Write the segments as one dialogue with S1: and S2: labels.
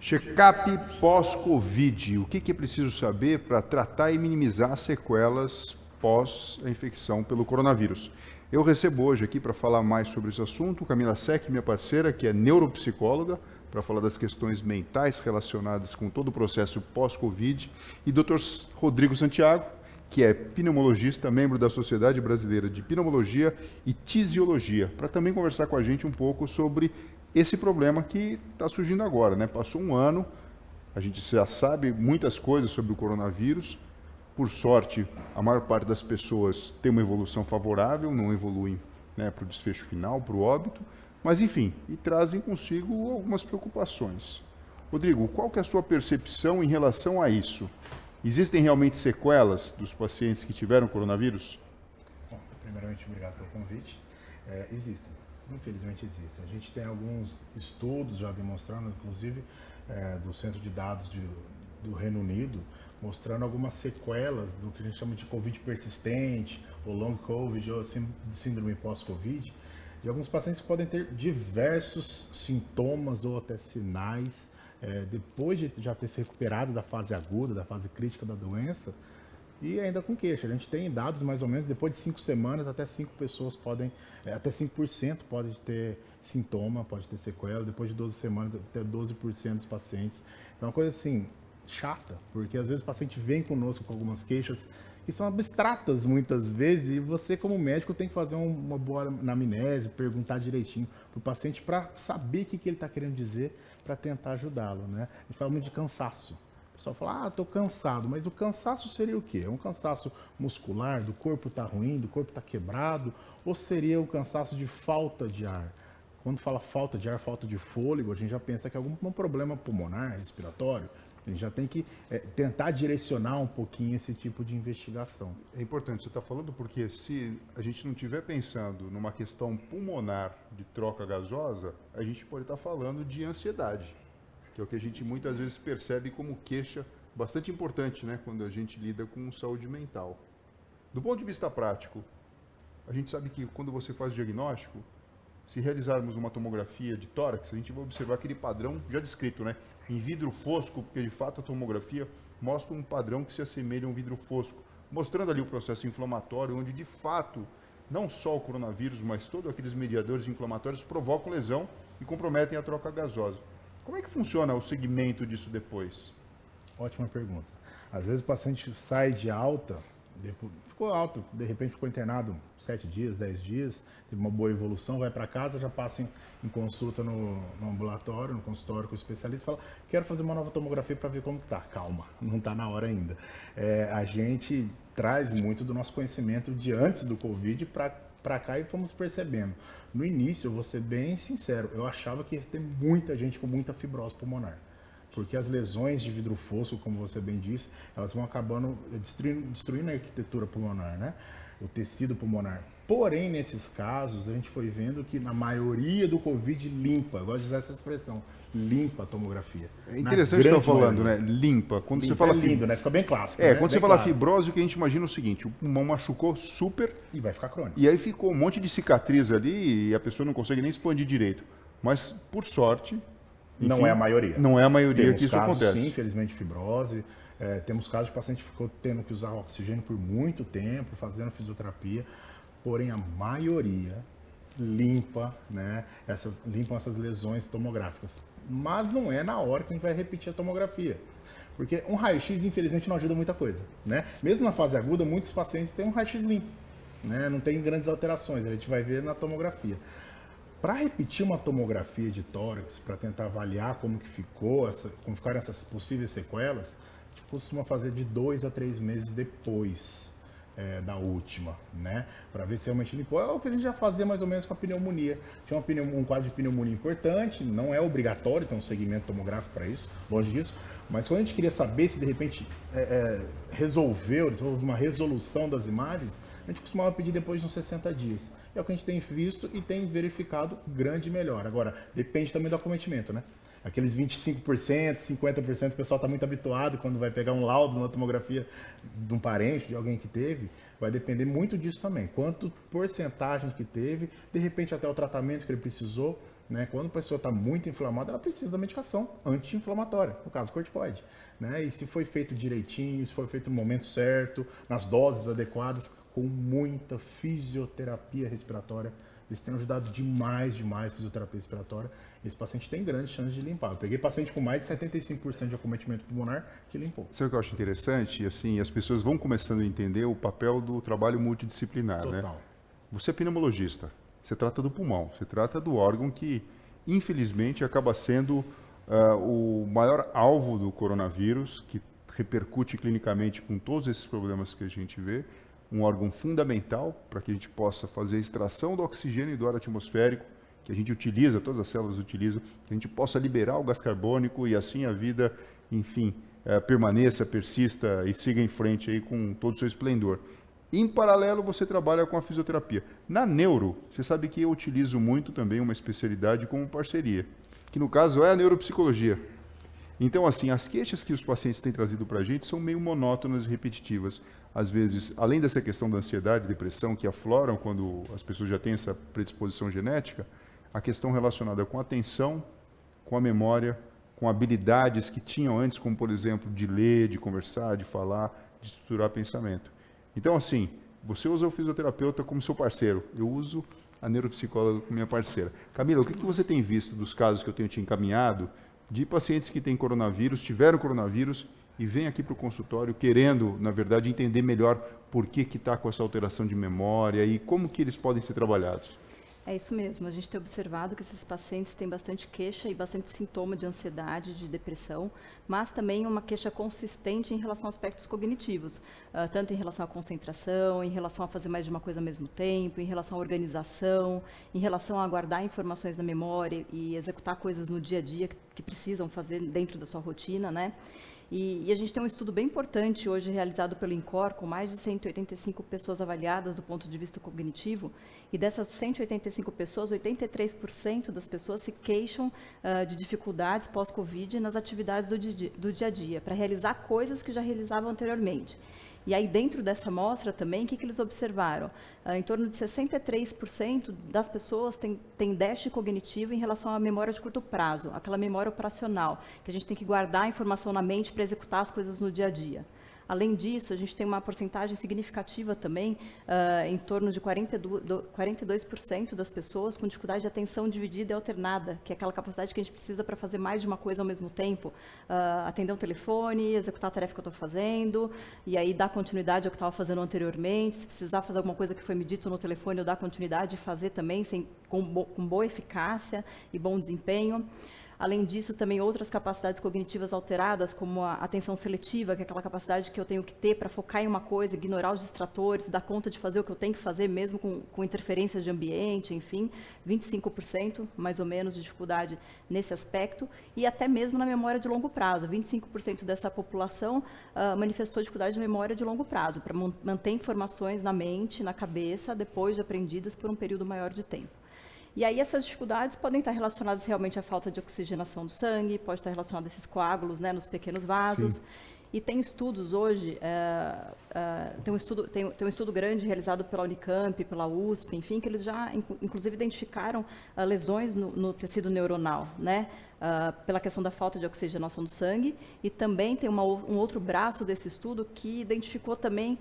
S1: Check-up pós-Covid. O que é preciso saber para tratar e minimizar as sequelas pós a infecção pelo coronavírus? Eu recebo hoje aqui para falar mais sobre esse assunto Camila Sec, minha parceira, que é neuropsicóloga, para falar das questões mentais relacionadas com todo o processo pós-Covid, e Dr. Rodrigo Santiago, que é pneumologista, membro da Sociedade Brasileira de Pneumologia e Tisiologia, para também conversar com a gente um pouco sobre esse problema que está surgindo agora, né? Passou um ano, a gente já sabe muitas coisas sobre o coronavírus. Por sorte, a maior parte das pessoas tem uma evolução favorável, não evoluem, né, para o desfecho final, para o óbito, mas enfim, e trazem consigo algumas preocupações. Rodrigo, qual que é a sua percepção em relação a isso? Existem realmente sequelas dos pacientes que tiveram coronavírus?
S2: Bom, primeiramente, obrigado pelo convite. Existem, infelizmente existem. A gente tem alguns estudos já demonstrando, inclusive do Centro de Dados do Reino Unido, mostrando algumas sequelas do que a gente chama de Covid persistente, ou long Covid, ou síndrome pós-Covid, de alguns pacientes que podem ter diversos sintomas ou até sinais depois de já ter se recuperado da fase aguda, da fase crítica da doença, e ainda com queixa. A gente tem dados mais ou menos, depois de 5 semanas, até 5 pessoas podem, até 5% pode ter sintoma, pode ter sequela, depois de 12 semanas, até 12% dos pacientes. Então é uma coisa assim, chata, porque às vezes o paciente vem conosco com algumas queixas que são abstratas muitas vezes, e você como médico tem que fazer uma boa anamnese, perguntar direitinho para o paciente para saber o que ele está querendo dizer, para tentar ajudá-lo, né? A gente fala muito de cansaço. O pessoal fala, estou cansado, mas o cansaço seria o quê? É um cansaço muscular, do corpo está ruim, do corpo está quebrado, ou seria um cansaço de falta de ar? Quando fala falta de ar, falta de fôlego, a gente já pensa que é algum problema pulmonar, respiratório. A gente já tem que tentar direcionar um pouquinho esse tipo de investigação.
S1: É importante, você está falando porque se a gente não estiver pensando numa questão pulmonar de troca gasosa, a gente pode estar falando de ansiedade, que é o que a gente muitas vezes percebe como queixa bastante importante, né, quando a gente lida com saúde mental. Do ponto de vista prático, a gente sabe que quando você faz o diagnóstico, se realizarmos uma tomografia de tórax, a gente vai observar aquele padrão já descrito, né? Em vidro fosco, porque de fato a tomografia mostra um padrão que se assemelha a um vidro fosco, mostrando ali o processo inflamatório, onde de fato, não só o coronavírus, mas todos aqueles mediadores inflamatórios provocam lesão e comprometem a troca gasosa. Como é que funciona o segmento disso depois?
S2: Ótima pergunta. Às vezes o paciente sai de alta, ficou alto, de repente ficou internado 7 dias, 10 dias, teve uma boa evolução, vai para casa, já passa em consulta no ambulatório, no consultório com o especialista, fala, quero fazer uma nova tomografia para ver como está. Calma, não está na hora ainda. A gente traz muito do nosso conhecimento de antes do Covid para cá e fomos percebendo. No início, eu vou ser bem sincero, eu achava que ia ter muita gente com muita fibrose pulmonar. Porque as lesões de vidro fosco, como você bem disse, elas vão acabando destruindo a arquitetura pulmonar, né? O tecido pulmonar. Porém, nesses casos, a gente foi vendo que na maioria do Covid limpa, eu gosto de usar essa expressão, limpa a tomografia.
S1: É interessante estar falando, né? Limpa. Quando
S2: limpa,
S1: você fala
S2: lindo, né? Fica bem clássico.
S1: quando você fala fibrose, o que a gente imagina é o seguinte, o pulmão machucou super
S2: e vai ficar crônico.
S1: E aí ficou um monte de cicatriz ali e a pessoa não consegue nem expandir direito. Mas, por sorte, enfim,
S2: não é a maioria.
S1: Não é a maioria
S2: temos
S1: que isso
S2: casos,
S1: acontece.
S2: Sim, infelizmente, fibrose. Temos casos de paciente que ficou tendo que usar oxigênio por muito tempo, fazendo fisioterapia. Porém, a maioria limpam essas lesões tomográficas. Mas não é na hora que a gente vai repetir a tomografia. Porque um raio-x, infelizmente, não ajuda muita coisa, né? Mesmo na fase aguda, muitos pacientes têm um raio-x limpo, né? Não tem grandes alterações, a gente vai ver na tomografia. Para repetir uma tomografia de tórax, para tentar avaliar como ficaram essas possíveis sequelas, a gente costuma fazer de 2 a 3 meses depois da última, né? Para ver se realmente limpou. É o que a gente já fazia mais ou menos com a pneumonia. Tinha um quadro de pneumonia importante, não é obrigatório ter um segmento tomográfico para isso, longe disso, mas quando a gente queria saber se de repente houve uma resolução das imagens, a gente costumava pedir depois de uns 60 dias. É o que a gente tem visto e tem verificado grande melhora. Agora, depende também do acometimento, né? Aqueles 25%, 50%, o pessoal está muito habituado quando vai pegar um laudo, uma tomografia de um parente, de alguém que teve, vai depender muito disso também. Quanto porcentagem que teve, de repente até o tratamento que ele precisou, né? Quando a pessoa está muito inflamada, ela precisa da medicação anti-inflamatória, no caso corticoide. Né? E se foi feito direitinho, se foi feito no momento certo, nas doses adequadas, com muita fisioterapia respiratória, eles têm ajudado demais a fisioterapia respiratória. Esse paciente tem grande chance de limpar. Eu peguei paciente com mais de 75% de acometimento pulmonar que limpou.
S1: Sabe o que eu acho interessante? Assim, as pessoas vão começando a entender o papel do trabalho multidisciplinar,
S2: Total.
S1: né? Você é pneumologista, você trata do pulmão, você trata do órgão que, infelizmente, acaba sendo o maior alvo do coronavírus, que repercute clinicamente com todos esses problemas que a gente vê, um órgão fundamental para que a gente possa fazer a extração do oxigênio e do ar atmosférico, que a gente utiliza, todas as células utilizam, que a gente possa liberar o gás carbônico e assim a vida, enfim, permaneça, persista e siga em frente aí com todo o seu esplendor. Em paralelo, você trabalha com a fisioterapia. Na neuro, você sabe que eu utilizo muito também uma especialidade como parceria, que no caso é a neuropsicologia. Então, assim, as queixas que os pacientes têm trazido para a gente são meio monótonas e repetitivas. Às vezes, além dessa questão da ansiedade, depressão, que afloram quando as pessoas já têm essa predisposição genética, a questão relacionada com a atenção, com a memória, com habilidades que tinham antes, como, por exemplo, de ler, de conversar, de falar, de estruturar pensamento. Então, assim, você usa o fisioterapeuta como seu parceiro, eu uso a neuropsicóloga como minha parceira. Camila, o que você tem visto dos casos que eu tenho te encaminhado de pacientes que têm coronavírus, tiveram coronavírus e vêm aqui para o consultório querendo, na verdade, entender melhor por que está com essa alteração de memória e como que eles podem ser trabalhados?
S3: É isso mesmo, a gente tem observado que esses pacientes têm bastante queixa e bastante sintoma de ansiedade, de depressão, mas também uma queixa consistente em relação a aspectos cognitivos, tanto em relação à concentração, em relação a fazer mais de uma coisa ao mesmo tempo, em relação à organização, em relação a guardar informações na memória e executar coisas no dia a dia que precisam fazer dentro da sua rotina, né? E a gente tem um estudo bem importante hoje realizado pelo INCOR, com mais de 185 pessoas avaliadas do ponto de vista cognitivo, e dessas 185 pessoas, 83% das pessoas se queixam de dificuldades pós-Covid nas atividades do dia a dia, para realizar coisas que já realizavam anteriormente. E aí, dentro dessa amostra também, o que eles observaram? Em torno de 63% das pessoas têm déficit cognitivo em relação à memória de curto prazo, aquela memória operacional, que a gente tem que guardar a informação na mente para executar as coisas no dia a dia. Além disso, a gente tem uma porcentagem significativa também, em torno de 42% das pessoas com dificuldade de atenção dividida e alternada, que é aquela capacidade que a gente precisa para fazer mais de uma coisa ao mesmo tempo. Atender um telefone, executar a tarefa que eu estou fazendo, e aí dar continuidade ao que estava fazendo anteriormente. Se precisar fazer alguma coisa que foi me dito no telefone, eu dar continuidade e fazer também com boa eficácia e bom desempenho. Além disso, também outras capacidades cognitivas alteradas, como a atenção seletiva, que é aquela capacidade que eu tenho que ter para focar em uma coisa, ignorar os distratores, dar conta de fazer o que eu tenho que fazer, mesmo com interferências de ambiente, enfim, 25% mais ou menos de dificuldade nesse aspecto, e até mesmo na memória de longo prazo. 25% dessa população manifestou dificuldade de memória de longo prazo, para manter informações na mente, na cabeça, depois de aprendidas por um período maior de tempo. E aí essas dificuldades podem estar relacionadas realmente à falta de oxigenação do sangue, pode estar relacionado a esses coágulos, né, nos pequenos vasos. Sim. E tem estudos hoje, tem um estudo grande realizado pela Unicamp, pela USP, enfim, que eles já, inclusive, identificaram lesões no tecido neuronal, né? Pela questão da falta de oxigenação do sangue, e também tem um outro braço desse estudo que identificou também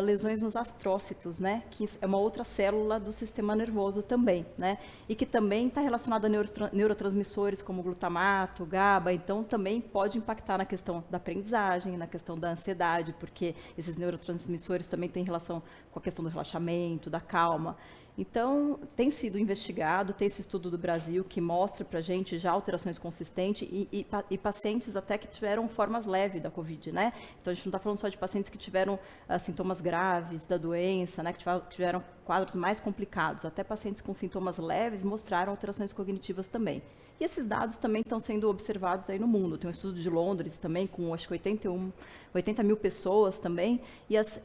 S3: lesões nos astrócitos, né, que é uma outra célula do sistema nervoso também, né, e que também está relacionada a neurotransmissores como glutamato, GABA, então também pode impactar na questão da aprendizagem, na questão da ansiedade, porque esses neurotransmissores também têm relação com a questão do relaxamento, da calma. Então, tem sido investigado, tem esse estudo do Brasil que mostra para a gente já alterações consistentes e pacientes até que tiveram formas leves da Covid, né? Então, a gente não está falando só de pacientes que tiveram sintomas graves da doença, né? Que tiveram quadros mais complicados. Até pacientes com sintomas leves mostraram alterações cognitivas também. E esses dados também estão sendo observados aí no mundo. Tem um estudo de Londres também, com acho que 80 mil pessoas também, e as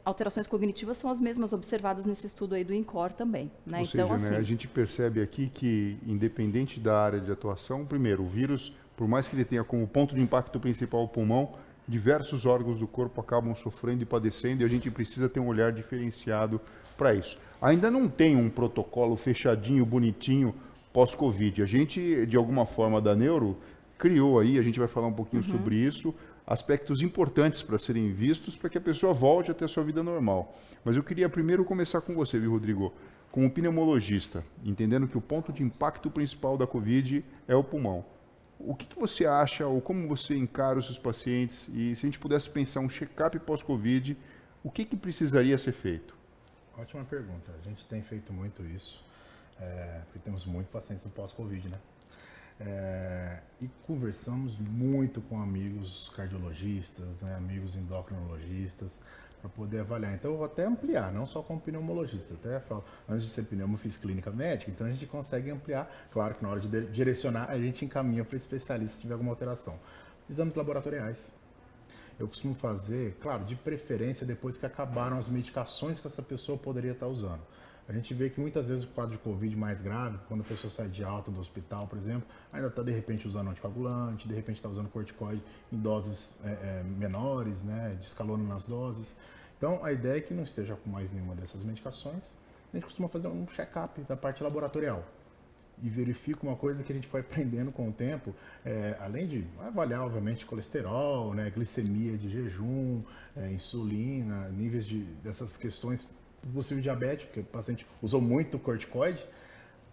S3: alterações cognitivas são as mesmas observadas nesse estudo aí do INCOR também. Né?
S1: Ou
S3: então,
S1: seja,
S3: assim,
S1: né, a gente percebe aqui que, independente da área de atuação, primeiro, o vírus, por mais que ele tenha como ponto de impacto principal o pulmão, diversos órgãos do corpo acabam sofrendo e padecendo e a gente precisa ter um olhar diferenciado para isso. Ainda não tem um protocolo fechadinho, bonitinho, pós-Covid. A gente, de alguma forma, da Neuro, criou aí, a gente vai falar um pouquinho sobre isso, aspectos importantes para serem vistos para que a pessoa volte a ter a sua vida normal. Mas eu queria primeiro começar com você, viu, Rodrigo? Como pneumologista, entendendo que o ponto de impacto principal da Covid é o pulmão. O que você acha ou como você encara os seus pacientes? E se a gente pudesse pensar um check-up pós-Covid, o que precisaria ser feito?
S2: Ótima pergunta. A gente tem feito muito isso, porque temos muitos pacientes no pós-Covid, né? E conversamos muito com amigos cardiologistas, né, amigos endocrinologistas, para poder avaliar. Então, eu vou até ampliar, não só como pneumologista. Eu até falo, antes de ser pneumo, eu fiz clínica médica, então a gente consegue ampliar. Claro que na hora de direcionar, a gente encaminha para especialista se tiver alguma alteração. Exames laboratoriais. Eu costumo fazer, claro, de preferência depois que acabaram as medicações que essa pessoa poderia estar usando. A gente vê que muitas vezes o quadro de Covid mais grave, quando a pessoa sai de alta do hospital, por exemplo, ainda está de repente usando anticoagulante, de repente está usando corticoide em doses menores, né, descalando nas doses. Então, a ideia é que não esteja com mais nenhuma dessas medicações. A gente costuma fazer um check-up da parte laboratorial e verifica uma coisa que a gente foi aprendendo com o tempo, além de avaliar, obviamente, colesterol, né, glicemia de jejum, insulina, níveis dessas questões, possível diabetes, porque o paciente usou muito corticoide,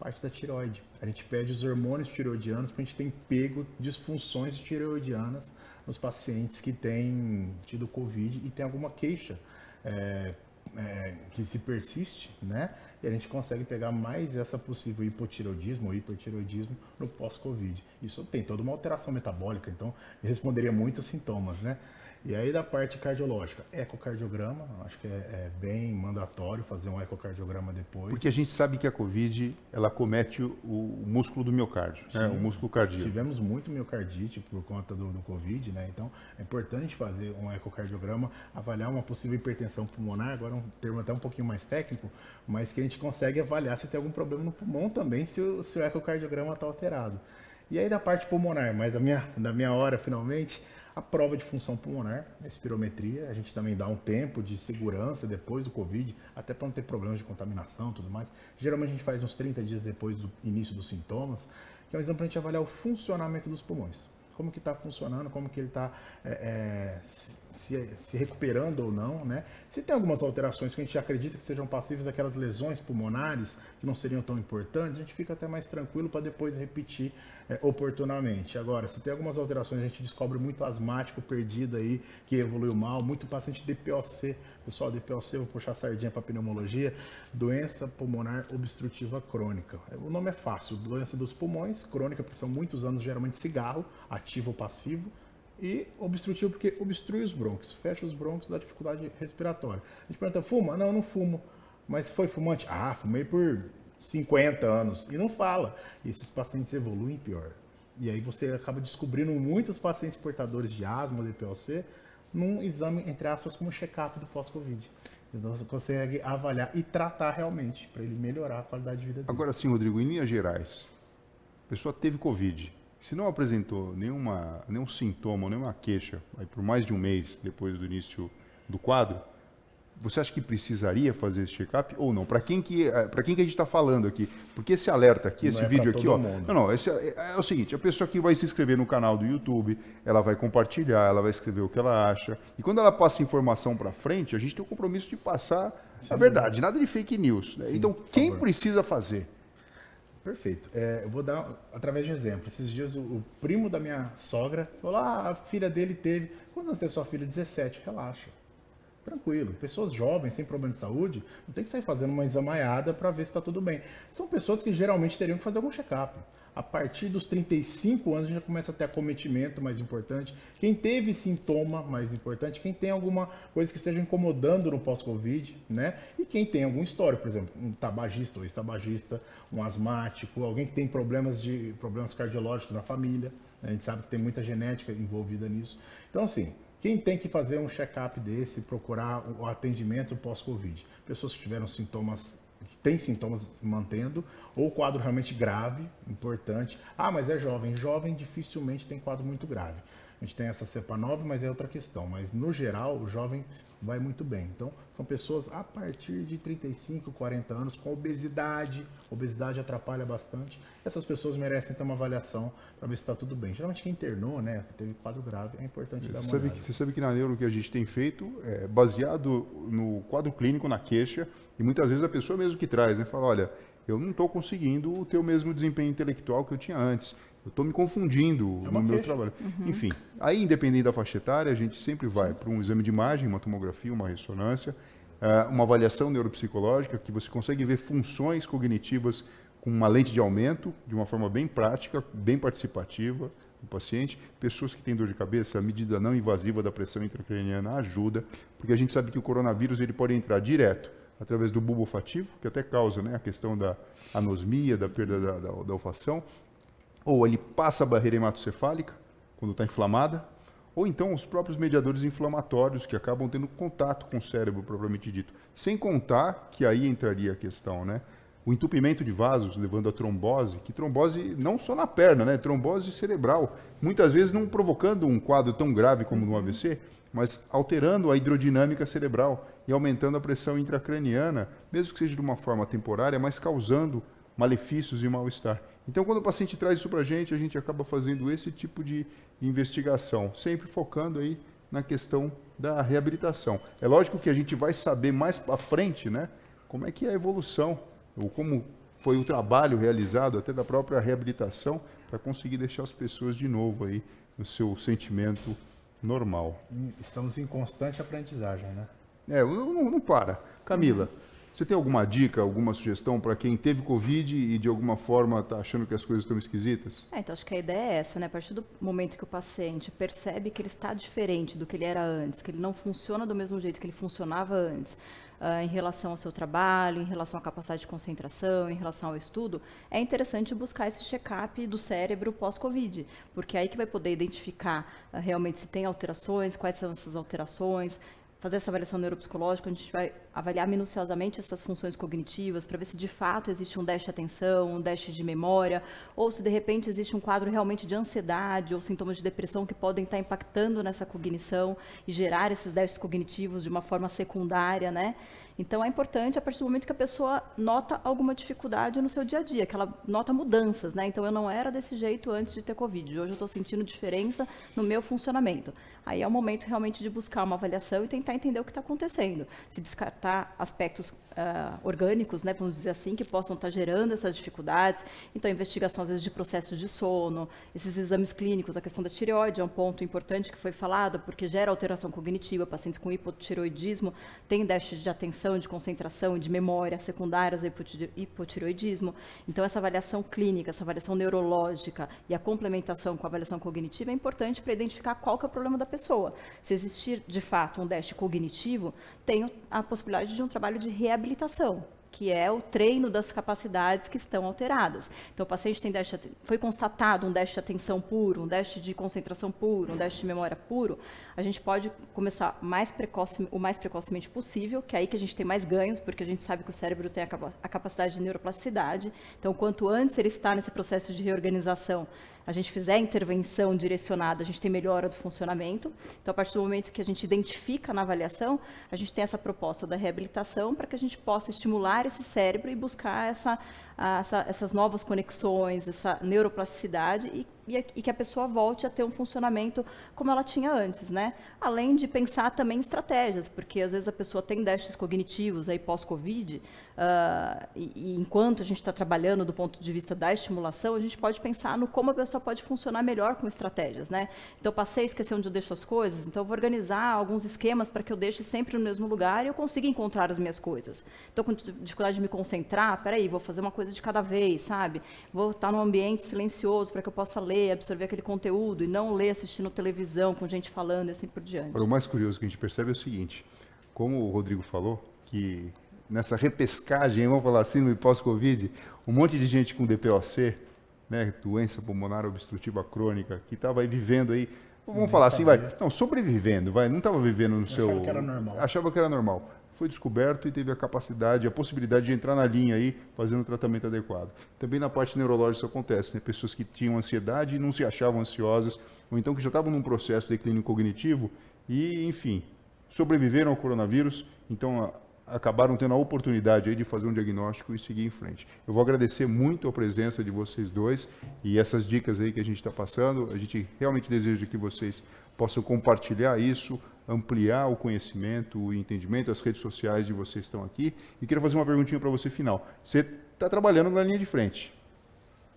S2: parte da tireoide. A gente pede os hormônios tireoidianos porque a gente tem pego disfunções tireoidianas nos pacientes que têm tido Covid e tem alguma queixa que se persiste, né? E a gente consegue pegar mais essa possível hipotireoidismo ou hipertireoidismo no pós-Covid. Isso tem toda uma alteração metabólica, então responderia muitos sintomas, né? E aí da parte cardiológica, ecocardiograma, acho que é bem mandatório fazer um ecocardiograma depois.
S1: Porque a gente sabe que a Covid, ela acomete o músculo do miocárdio, né? O músculo cardíaco.
S2: Tivemos muito miocardite por conta do Covid, né? Então é importante fazer um ecocardiograma, avaliar uma possível hipertensão pulmonar, agora um termo até um pouquinho mais técnico, mas que a gente consegue avaliar se tem algum problema no pulmão também, se o ecocardiograma está alterado. E aí da parte pulmonar, mas da minha hora finalmente, a prova de função pulmonar, a espirometria, a gente também dá um tempo de segurança depois do Covid, até para não ter problemas de contaminação e tudo mais. Geralmente a gente faz uns 30 dias depois do início dos sintomas, que é um exame para a gente avaliar o funcionamento dos pulmões. Como que está funcionando, como que ele está se recuperando ou não, né? Se tem algumas alterações que a gente acredita que sejam passíveis daquelas lesões pulmonares, que não seriam tão importantes, a gente fica até mais tranquilo para depois repetir oportunamente. Agora, se tem algumas alterações, a gente descobre muito asmático perdido aí, que evoluiu mal, muito paciente DPOC. Pessoal, DPOC, vou puxar a sardinha para pneumologia, doença pulmonar obstrutiva crônica. O nome é fácil, doença dos pulmões, crônica, porque são muitos anos, geralmente cigarro, ativo ou passivo, e obstrutivo porque obstrui os brônquios, fecha os brônquios, dá dificuldade respiratória. A gente pergunta, fuma? Não, eu não fumo. Mas foi fumante? Ah, fumei por 50 anos. E não fala. E esses pacientes evoluem pior. E aí você acaba descobrindo muitos pacientes portadores de asma ou DPOC num exame, entre aspas, como check-up do pós-Covid. Então você consegue avaliar e tratar realmente, para ele melhorar a qualidade de vida dele.
S1: Agora sim, Rodrigo, em linhas gerais, a pessoa teve Covid, se não apresentou nenhum sintoma, nenhuma queixa, aí por mais de um mês depois do início do quadro, você acha que precisaria fazer esse check-up ou não? Para quem que a gente está falando aqui? Porque esse alerta aqui, esse vídeo aqui, ó, não, esse é o seguinte, a pessoa que vai se inscrever no canal do YouTube, ela vai compartilhar, ela vai escrever o que ela acha, e quando ela passa informação para frente, a gente tem o compromisso de passar a verdade, nada de fake news. Né? Sim, então, quem precisa fazer?
S2: Perfeito. Eu vou dar, através de um exemplo. Esses dias, o primo da minha sogra falou, a filha dele teve... Quantos anos tem sua filha? 17. Relaxa. Tranquilo. Pessoas jovens, sem problema de saúde, não tem que sair fazendo uma examaiada para ver se está tudo bem. São pessoas que geralmente teriam que fazer algum check-up. A partir dos 35 anos, a gente já começa a ter acometimento mais importante. Quem teve sintoma mais importante, quem tem alguma coisa que esteja incomodando no pós-Covid, né? E quem tem algum histórico, por exemplo, um tabagista ou ex-tabagista, um asmático, alguém que tem problemas cardiológicos na família. A gente sabe que tem muita genética envolvida nisso. Então, assim, quem tem que fazer um check-up desse, procurar o atendimento pós-Covid? Pessoas que tiveram sintomas, que têm sintomas mantendo, ou quadro realmente grave, importante. Ah, mas é jovem. Jovem dificilmente tem quadro muito grave. A gente tem essa cepa nova, mas é outra questão. Mas, no geral, o jovem vai muito bem. Então, são pessoas a partir de 35, 40 anos com obesidade. Obesidade atrapalha bastante. Essas pessoas merecem ter uma avaliação para ver se está tudo bem. Geralmente quem internou, né, teve quadro grave, é importante dar uma olhada.
S1: Você sabe que na neuro o que a gente tem feito é baseado no quadro clínico, na queixa, e muitas vezes a pessoa mesmo que traz, né, fala, olha, eu não estou conseguindo ter o mesmo desempenho intelectual que eu tinha antes. Eu estou me confundindo no meu trabalho. Enfim, aí independente da faixa etária, a gente sempre vai para um exame de imagem, uma tomografia, uma ressonância, uma avaliação neuropsicológica, que você consegue ver funções cognitivas com uma lente de aumento, de uma forma bem prática, bem participativa do paciente. Pessoas que têm dor de cabeça, a medida não invasiva da pressão intracraniana ajuda, porque a gente sabe que o coronavírus ele pode entrar direto através do bulbo olfativo, que até causa, né, a questão da anosmia, da perda da olfação, ou ele passa a barreira hematocefálica, quando está inflamada, ou então os próprios mediadores inflamatórios que acabam tendo contato com o cérebro, propriamente dito. Sem contar que aí entraria a questão, né? O entupimento de vasos, levando a trombose, que trombose não só na perna, né? Trombose cerebral, muitas vezes não provocando um quadro tão grave como no AVC, mas alterando a hidrodinâmica cerebral e aumentando a pressão intracraniana, mesmo que seja de uma forma temporária, mas causando malefícios e mal-estar. Então, quando o paciente traz isso para a gente acaba fazendo esse tipo de investigação, sempre focando aí na questão da reabilitação. É lógico que a gente vai saber mais para frente, né, como é que é a evolução, ou como foi o trabalho realizado até da própria reabilitação, para conseguir deixar as pessoas de novo aí no seu sentimento normal.
S2: Estamos em constante aprendizagem, né?
S1: Não para. Camila, você tem alguma dica, alguma sugestão para quem teve Covid e de alguma forma está achando que as coisas estão esquisitas?
S3: Então acho que a ideia é essa, né? A partir do momento que o paciente percebe que ele está diferente do que ele era antes, que ele não funciona do mesmo jeito que ele funcionava antes, em relação ao seu trabalho, em relação à capacidade de concentração, em relação ao estudo, é interessante buscar esse check-up do cérebro pós-Covid, porque é aí que vai poder identificar realmente se tem alterações, quais são essas alterações, fazer essa avaliação neuropsicológica, a gente vai avaliar minuciosamente essas funções cognitivas para ver se de fato existe um déficit de atenção, um déficit de memória, ou se de repente existe um quadro realmente de ansiedade ou sintomas de depressão que podem estar impactando nessa cognição e gerar esses déficits cognitivos de uma forma secundária, né? Então, é importante a partir do momento que a pessoa nota alguma dificuldade no seu dia a dia, que ela nota mudanças, né? Então, eu não era desse jeito antes de ter Covid, hoje eu estou sentindo diferença no meu funcionamento. Aí é o momento realmente de buscar uma avaliação e tentar entender o que está acontecendo. Se descartar aspectos orgânicos, né, vamos dizer assim, que possam estar gerando essas dificuldades. Então, investigação, às vezes, de processos de sono, esses exames clínicos, a questão da tireoide é um ponto importante que foi falado, porque gera alteração cognitiva. Pacientes com hipotireoidismo têm déficit de atenção, de concentração e de memória secundárias ao hipotireoidismo. Então, essa avaliação clínica, essa avaliação neurológica e a complementação com a avaliação cognitiva é importante para identificar qual que é o problema da pessoa. Se existir, de fato, um déficit cognitivo, tem a possibilidade de um trabalho de reabilitação, que é o treino das capacidades que estão alteradas. Então, o paciente tem foi constatado um déficit de atenção puro, um déficit de concentração puro, um déficit de memória puro, a gente pode começar o mais precocemente possível, que é aí que a gente tem mais ganhos, porque a gente sabe que o cérebro tem a capacidade de neuroplasticidade. Então, quanto antes ele está nesse processo de reorganização, a gente fizer a intervenção direcionada, a gente tem melhora do funcionamento. Então, a partir do momento que a gente identifica na avaliação, a gente tem essa proposta da reabilitação para que a gente possa estimular esse cérebro e buscar essas novas conexões, essa neuroplasticidade e que a pessoa volte a ter um funcionamento como ela tinha antes, né? Além de pensar também em estratégias, porque às vezes a pessoa tem déficits cognitivos aí pós-Covid, e enquanto a gente está trabalhando do ponto de vista da estimulação, a gente pode pensar no como a pessoa pode funcionar melhor com estratégias, né? Então, eu passei a esquecer onde eu deixo as coisas, então eu vou organizar alguns esquemas para que eu deixe sempre no mesmo lugar e eu consiga encontrar as minhas coisas. Estou com dificuldade de me concentrar, peraí, vou fazer uma coisa de cada vez, sabe? Vou estar num ambiente silencioso para que eu possa ler, absorver aquele conteúdo e não ler assistindo televisão com gente falando e assim por diante.
S1: Agora, o mais curioso que a gente percebe é o seguinte, como o Rodrigo falou, que nessa repescagem, vamos falar assim, no pós-Covid, um monte de gente com DPOC, né, doença pulmonar obstrutiva crônica, que estava aí vivendo aí, vamos falar assim, sobrevivendo, não estava vivendo no seu...
S2: Achava que era normal.
S1: Achava que era normal. foi descoberto e teve a capacidade, a possibilidade de entrar na linha aí, fazendo o tratamento adequado. Também na parte neurológica isso acontece, né? Pessoas que tinham ansiedade e não se achavam ansiosas, ou então que já estavam num processo de declínio cognitivo e, enfim, sobreviveram ao coronavírus, então acabaram tendo a oportunidade aí de fazer um diagnóstico e seguir em frente. Eu vou agradecer muito a presença de vocês dois e essas dicas aí que a gente está passando. A gente realmente deseja que vocês possam compartilhar isso, ampliar o conhecimento, o entendimento, as redes sociais de vocês estão aqui. E queria fazer uma perguntinha para você final. Você está trabalhando na linha de frente?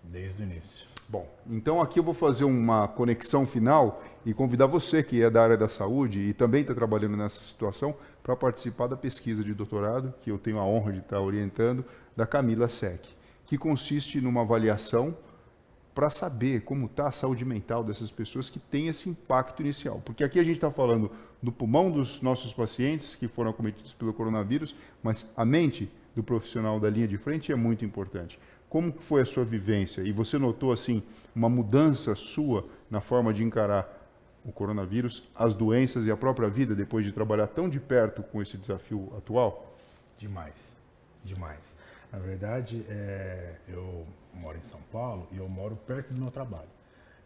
S2: Desde o início.
S1: Bom, então aqui eu vou fazer uma conexão final e convidar você que é da área da saúde e também está trabalhando nessa situação para participar da pesquisa de doutorado, que eu tenho a honra de estar orientando, da Camila Sec, que consiste numa avaliação para saber como está a saúde mental dessas pessoas que têm esse impacto inicial. Porque aqui a gente está falando do pulmão dos nossos pacientes que foram acometidos pelo coronavírus, mas a mente do profissional da linha de frente é muito importante. Como foi a sua vivência? E você notou, assim, uma mudança sua na forma de encarar o coronavírus, as doenças e a própria vida depois de trabalhar tão de perto com esse desafio atual?
S2: Demais, demais. Na verdade, eu moro em São Paulo e eu moro perto do meu trabalho.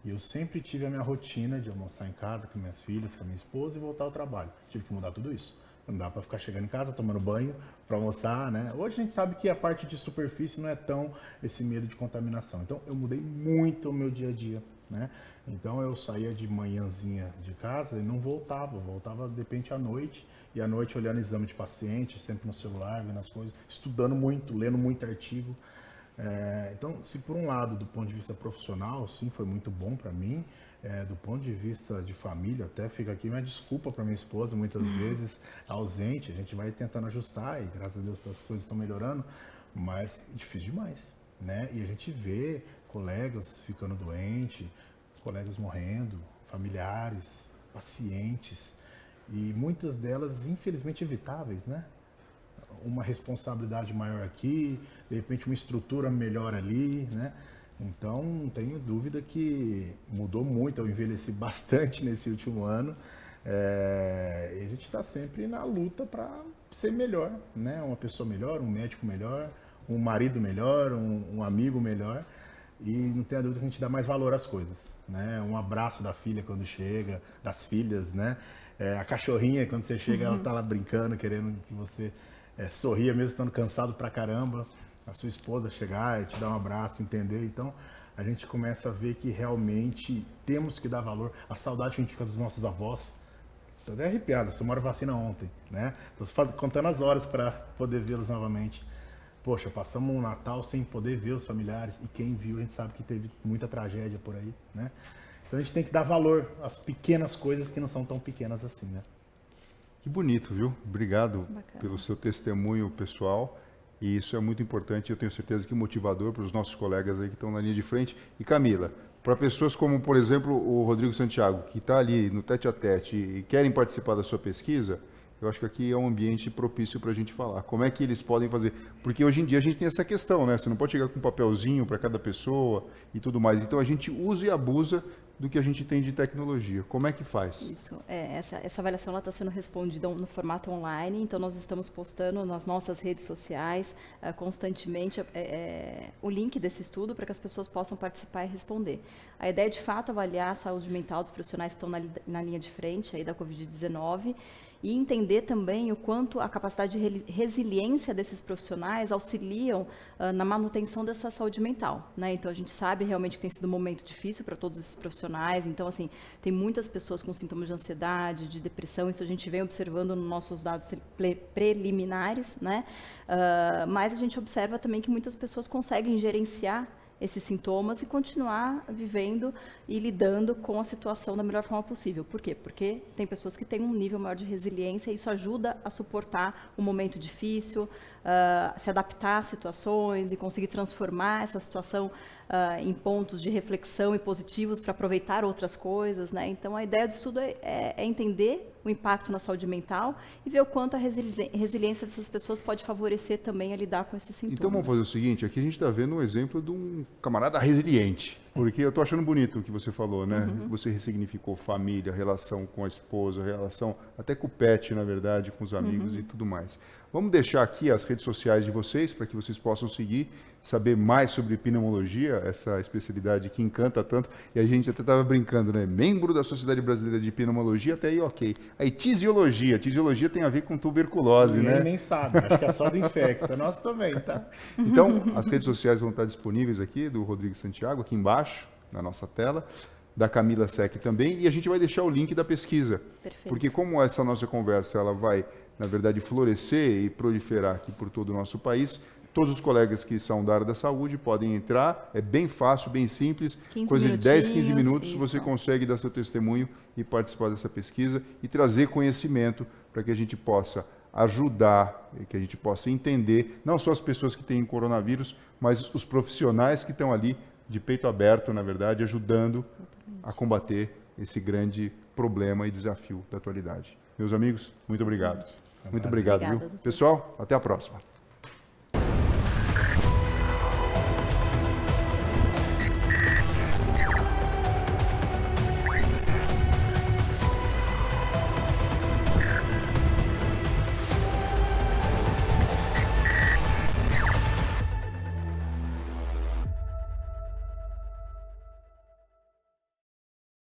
S2: E eu sempre tive a minha rotina de almoçar em casa com minhas filhas, com a minha esposa e voltar ao trabalho. Tive que mudar tudo isso. Não dá para ficar chegando em casa, tomando banho, para almoçar, né? Hoje a gente sabe que a parte de superfície não é tão esse medo de contaminação. Então, eu mudei muito o meu dia a dia, né? Então, eu saía de manhãzinha de casa e não voltava. Voltava, de repente, à noite. E à noite, olhando exame de paciente, sempre no celular, vendo as coisas, estudando muito, lendo muito artigo. Então, se por um lado, do ponto de vista profissional, sim, foi muito bom para mim. Do ponto de vista de família, até fica aqui minha desculpa para minha esposa, muitas vezes ausente, a gente vai tentando ajustar e graças a Deus as coisas estão melhorando, mas difícil demais, né? E a gente vê colegas ficando doentes, colegas morrendo, familiares, pacientes, e muitas delas infelizmente evitáveis, né? Uma responsabilidade maior aqui, de repente uma estrutura melhor ali, né? Então, não tenho dúvida que mudou muito, eu envelheci bastante nesse último ano e a gente está sempre na luta para ser melhor, né? Uma pessoa melhor, um médico melhor, um marido melhor, um amigo melhor e não tenho dúvida que a gente dá mais valor às coisas, né? Um abraço da filha quando chega, das filhas, né? A cachorrinha, quando você chega, ela está lá brincando, querendo que você sorria mesmo estando cansado pra caramba. A sua esposa chegar e te dar um abraço, entender. Então, a gente começa a ver que realmente temos que dar valor. A saudade que a gente fica dos nossos avós. Estou até arrepiado, você tomou vacina ontem, né? Estou contando as horas para poder vê-los novamente. Poxa, passamos um Natal sem poder ver os familiares. E quem viu, a gente sabe que teve muita tragédia por aí, né? Então, a gente tem que dar valor às pequenas coisas que não são tão pequenas assim, né?
S1: Que bonito, viu? Obrigado
S3: Bacana.
S1: pelo seu testemunho pessoal. E isso é muito importante, eu tenho certeza que motivador para os nossos colegas aí que estão na linha de frente. E Camila, para pessoas como, por exemplo, o Rodrigo Santiago, que está ali no tete-a-tete e querem participar da sua pesquisa, eu acho que aqui é um ambiente propício para a gente falar. Como é que eles podem fazer? Porque hoje em dia a gente tem essa questão, né? Você não pode chegar com um papelzinho para cada pessoa e tudo mais. Então a gente usa e abusa do que a gente tem de tecnologia. Como é que faz?
S3: Isso. Essa avaliação está sendo respondida no formato online, então nós estamos postando nas nossas redes sociais constantemente o link desse estudo para que as pessoas possam participar e responder. A ideia é, de fato, avaliar a saúde mental dos profissionais que estão na linha de frente aí da Covid-19 e entender também o quanto a capacidade de resiliência desses profissionais auxiliam na manutenção dessa saúde mental, né? Então, a gente sabe realmente que tem sido um momento difícil para todos esses profissionais. Então, assim, tem muitas pessoas com sintomas de ansiedade, de depressão. Isso a gente vem observando nos nossos dados preliminares, né? Mas a gente observa também que muitas pessoas conseguem gerenciar esses sintomas e continuar vivendo e lidando com a situação da melhor forma possível. Por quê? Porque tem pessoas que têm um nível maior de resiliência e isso ajuda a suportar um momento difícil, se adaptar a situações e conseguir transformar essa situação em pontos de reflexão e positivos para aproveitar outras coisas, né? Então, a ideia do estudo é entender o impacto na saúde mental e ver o quanto a resiliência dessas pessoas pode favorecer também a lidar com esses sintomas.
S1: Então vamos fazer o seguinte, aqui a gente está vendo um exemplo de um camarada resiliente, Porque eu estou achando bonito o que você falou, né? Você ressignificou família, relação com a esposa, relação até com o pet, na verdade, com os amigos e tudo mais. Vamos deixar aqui as redes sociais de vocês para que vocês possam seguir, saber mais sobre pneumologia, essa especialidade que encanta tanto. E a gente até estava brincando, né? Membro da Sociedade Brasileira de Pneumologia, até aí ok. Aí tisiologia. Tisiologia tem a ver com tuberculose,
S2: Ninguém
S1: né?
S2: nem sabe, acho que é só do infecta. Nós também, tá?
S1: Então, as redes sociais vão estar disponíveis aqui, do Rodrigo Santiago, aqui embaixo, na nossa tela, da Camila Sec também, e a gente vai deixar o link da pesquisa.
S3: Perfeito.
S1: Porque como essa nossa conversa ela vai, na verdade, florescer e proliferar aqui por todo o nosso país, todos os colegas que são da área da saúde podem entrar, é bem fácil, bem simples,
S3: 15
S1: coisa de 10, 15
S3: minutinhos,
S1: minutos,
S3: isso.
S1: você consegue dar seu testemunho e participar dessa pesquisa e trazer conhecimento para que a gente possa ajudar, que a gente possa entender, não só as pessoas que têm coronavírus, mas os profissionais que estão ali de peito aberto, na verdade, ajudando a combater esse grande problema e desafio da atualidade. Meus amigos, muito obrigado. Muito obrigado,
S3: Obrigada,
S1: viu?
S3: doutor.
S1: Pessoal, até a próxima.